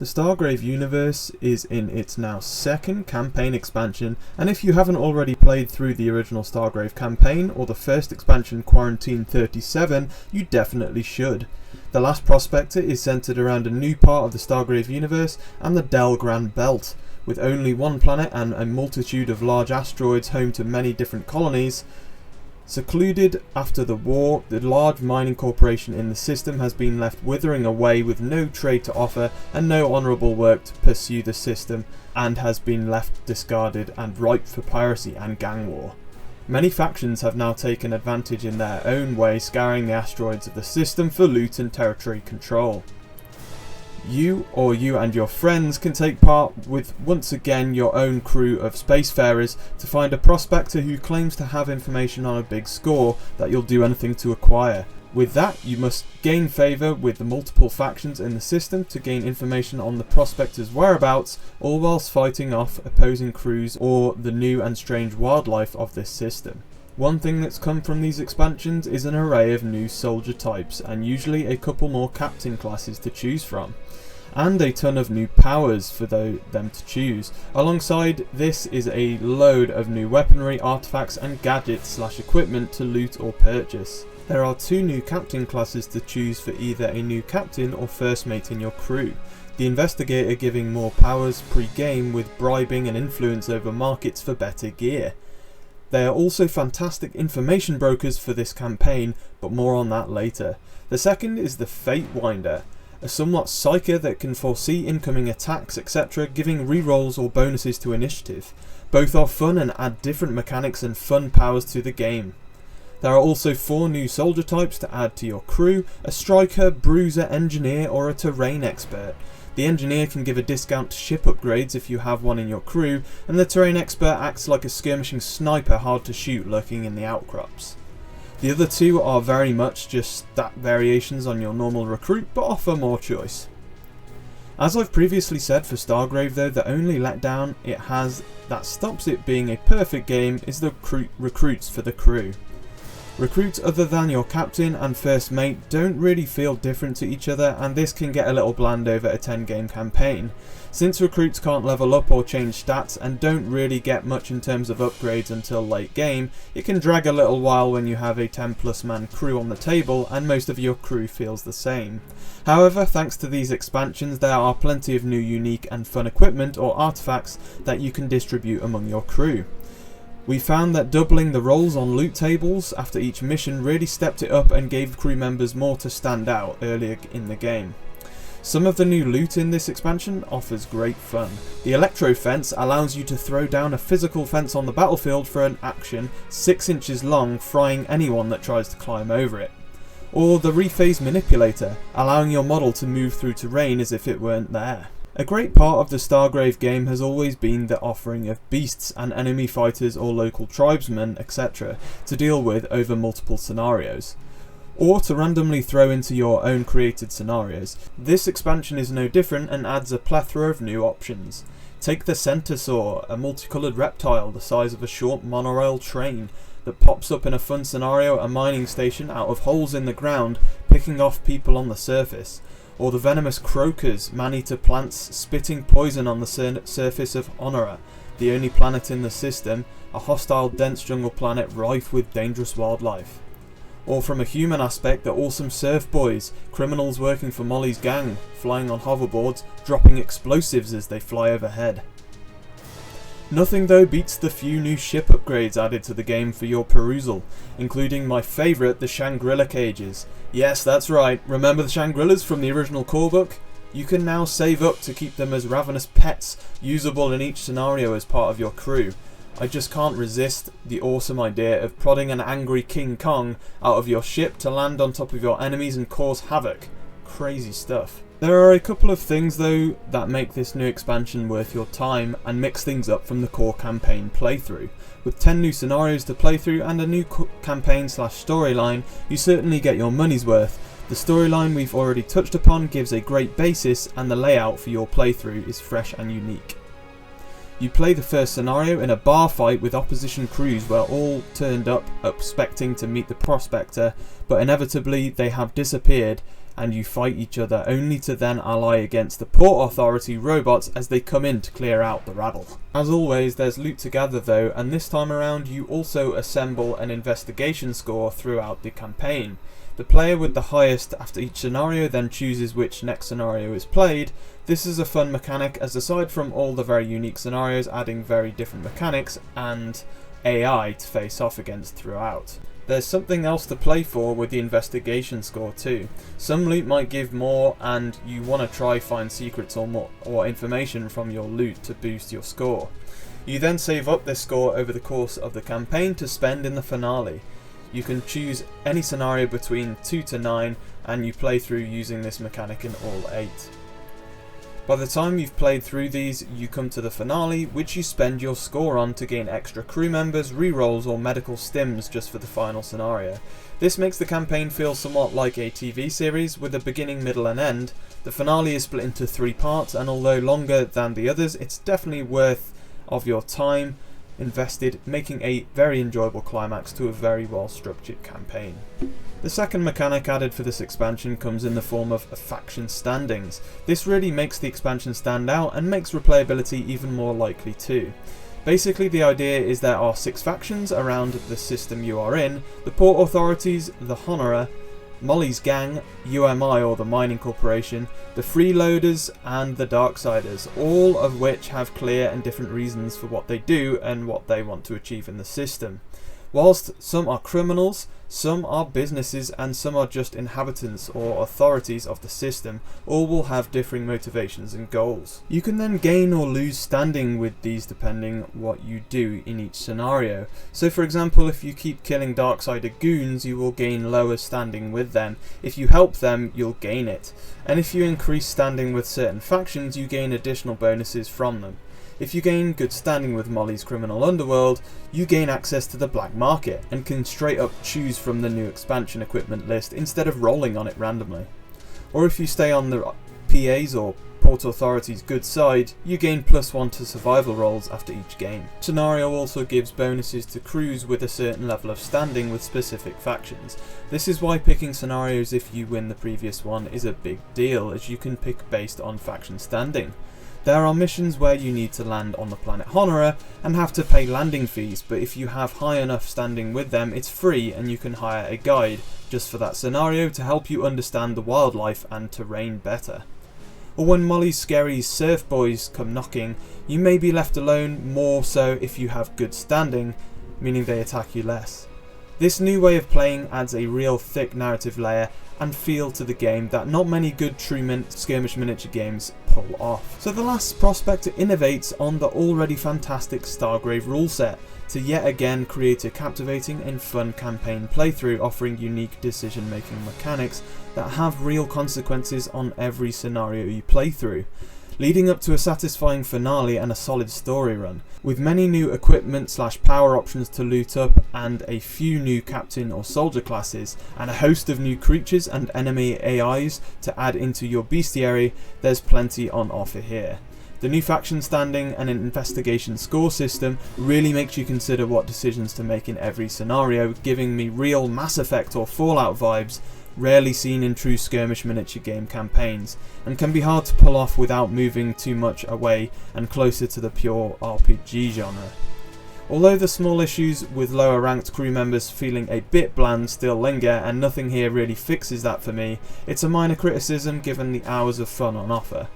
The Stargrave universe is in its now second campaign expansion, and if you haven't already played through the original Stargrave campaign or the first expansion Quarantine 37, you definitely should. The Last Prospector is centered around a new part of the Stargrave universe and the Delgran Belt. With only one planet and a multitude of large asteroids home to many different colonies, secluded after the war, the large mining corporation in the system has been left withering away with no trade to offer and no honourable work to pursue the system, and has been left discarded and ripe for piracy and gang war. Many factions have now taken advantage in their own way, scouring the asteroids of the system for loot and territory control. You and your friends can take part with once again your own crew of spacefarers to find a prospector who claims to have information on a big score that you'll do anything to acquire. With that, you must gain favour with the multiple factions in the system to gain information on the prospector's whereabouts, all whilst fighting off opposing crews or the new and strange wildlife of this system. One thing that's come from these expansions is an array of new soldier types, and usually a couple more captain classes to choose from, and a ton of new powers for them to choose. Alongside this is a load of new weaponry, artifacts and gadgets / equipment to loot or purchase. There are 2 new captain classes to choose for either a new captain or first mate in your crew. The investigator giving more powers pre-game with bribing and influence over markets for better gear. They are also fantastic information brokers for this campaign, but more on that later. The second is the Fate Winder, a somewhat psyker that can foresee incoming attacks etc, giving rerolls or bonuses to initiative. Both are fun and add different mechanics and fun powers to the game. There are also 4 new soldier types to add to your crew: a striker, bruiser, engineer or a terrain expert. The engineer can give a discount to ship upgrades if you have one in your crew, and the terrain expert acts like a skirmishing sniper hard to shoot lurking in the outcrops. The other 2 are very much just stat variations on your normal recruit, but offer more choice. As I've previously said for Stargrave though, the only letdown it has that stops it being a perfect game is the recruits for the crew. Recruits other than your captain and first mate don't really feel different to each other, and this can get a little bland over a 10-game campaign. Since recruits can't level up or change stats and don't really get much in terms of upgrades until late game, it can drag a little while when you have a 10+ man crew on the table and most of your crew feels the same. However, thanks to these expansions there are plenty of new unique and fun equipment or artifacts that you can distribute among your crew. We found that doubling the rolls on loot tables after each mission really stepped it up and gave crew members more to stand out earlier in the game. Some of the new loot in this expansion offers great fun. The Electro Fence allows you to throw down a physical fence on the battlefield for an action 6 inches long, frying anyone that tries to climb over it. Or the Rephase Manipulator, allowing your model to move through terrain as if it weren't there. A great part of the Stargrave game has always been the offering of beasts and enemy fighters or local tribesmen etc. to deal with over multiple scenarios, or to randomly throw into your own created scenarios. This expansion is no different and adds a plethora of new options. Take the Centaur, a multicoloured reptile the size of a short monorail train that pops up in a fun scenario at a mining station out of holes in the ground, picking off people on the surface. Or the venomous croakers, man-eater plants spitting poison on the surface of Honora, the only planet in the system, a hostile dense jungle planet rife with dangerous wildlife. Or from a human aspect, the awesome surf boys, criminals working for Molly's gang, flying on hoverboards, dropping explosives as they fly overhead. Nothing though beats the few new ship upgrades added to the game for your perusal, including my favourite, the Shangri-La cages. Yes, that's right, remember the Shangri-Las from the original core book? You can now save up to keep them as ravenous pets, usable in each scenario as part of your crew. I just can't resist the awesome idea of prodding an angry King Kong out of your ship to land on top of your enemies and cause havoc. Crazy stuff. There are a couple of things though that make this new expansion worth your time and mix things up from the core campaign playthrough. With 10 new scenarios to play through and a new campaign / storyline, you certainly get your money's worth. The storyline we've already touched upon gives a great basis, and the layout for your playthrough is fresh and unique. You play the first scenario in a bar fight with opposition crews where all turned up expecting to meet the Prospector, but inevitably they have disappeared, and you fight each other, only to then ally against the Port Authority robots as they come in to clear out the rabble. As always, there's loot to gather though, and this time around you also assemble an investigation score throughout the campaign. The player with the highest after each scenario then chooses which next scenario is played. This is a fun mechanic, as aside from all the very unique scenarios adding very different mechanics and AI to face off against throughout. There's something else to play for with the investigation score too. Some loot might give more and you want to try find secrets or information from your loot to boost your score. You then save up this score over the course of the campaign to spend in the finale. You can choose any scenario between 2 to 9 and you play through using this mechanic in all 8. By the time you've played through these, you come to the finale, which you spend your score on to gain extra crew members, rerolls or medical stims just for the final scenario. This makes the campaign feel somewhat like a TV series with a beginning, middle and end. The finale is split into 3 parts, and although longer than the others, it's definitely worth of your time invested, making a very enjoyable climax to a very well structured campaign. The second mechanic added for this expansion comes in the form of faction standings. This really makes the expansion stand out and makes replayability even more likely too. Basically the idea is there are 6 factions around the system you are in: the Port Authorities, the Honorer, Molly's Gang, UMI or the Mining Corporation, the Freeloaders and the Darksiders, all of which have clear and different reasons for what they do and what they want to achieve in the system. Whilst some are criminals, some are businesses and some are just inhabitants or authorities of the system, all will have differing motivations and goals. You can then gain or lose standing with these depending what you do in each scenario. So for example, if you keep killing Darksider goons, you will gain lower standing with them. If you help them, you'll gain it. And if you increase standing with certain factions, you gain additional bonuses from them. If you gain good standing with Molly's criminal underworld, you gain access to the black market and can straight up choose from the new expansion equipment list instead of rolling on it randomly. Or if you stay on the PA's or Port Authority's good side, you gain +1 to survival rolls after each game. Scenario also gives bonuses to crews with a certain level of standing with specific factions. This is why picking scenarios if you win the previous one is a big deal, as you can pick based on faction standing. There are missions where you need to land on the planet Honorer and have to pay landing fees, but if you have high enough standing with them, it's free and you can hire a guide just for that scenario to help you understand the wildlife and terrain better. Or when Molly's scary surf boys come knocking, you may be left alone, more so if you have good standing, meaning they attack you less. This new way of playing adds a real thick narrative layer and feel to the game that not many good true skirmish miniature games pull off. So The Last Prospector innovates on the already fantastic Stargrave rule set to yet again create a captivating and fun campaign playthrough, offering unique decision making mechanics that have real consequences on every scenario you play through, leading up to a satisfying finale and a solid story run, with many new equipment / power options to loot up and a few new captain or soldier classes, and a host of new creatures and enemy AIs to add into your bestiary. There's plenty on offer here. The new faction standing and an investigation score system really makes you consider what decisions to make in every scenario, giving me real Mass Effect or Fallout vibes, rarely seen in true skirmish miniature game campaigns, and can be hard to pull off without moving too much away and closer to the pure RPG genre. Although the small issues with lower ranked crew members feeling a bit bland still linger, and nothing here really fixes that for me, it's a minor criticism given the hours of fun on offer.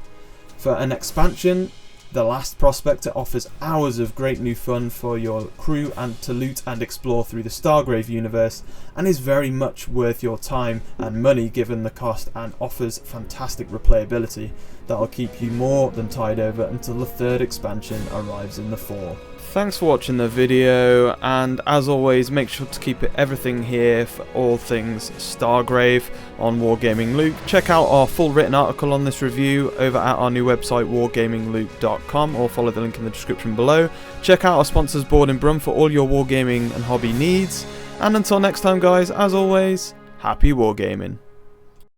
For an expansion, The Last Prospector offers hours of great new fun for your crew and to loot and explore through the Stargrave universe, and is very much worth your time and money given the cost, and offers fantastic replayability that'll keep you more than tied over until the 3rd expansion arrives in the fall. Thanks for watching the video, and as always make sure to keep everything here for all things Stargrave on Wargaming Luke. Check out our full written article on this review over at our new website wargamingluke.com, or follow the link in the description below. Check out our sponsors Board and Brum for all your wargaming and hobby needs, and until next time guys, as always, happy wargaming.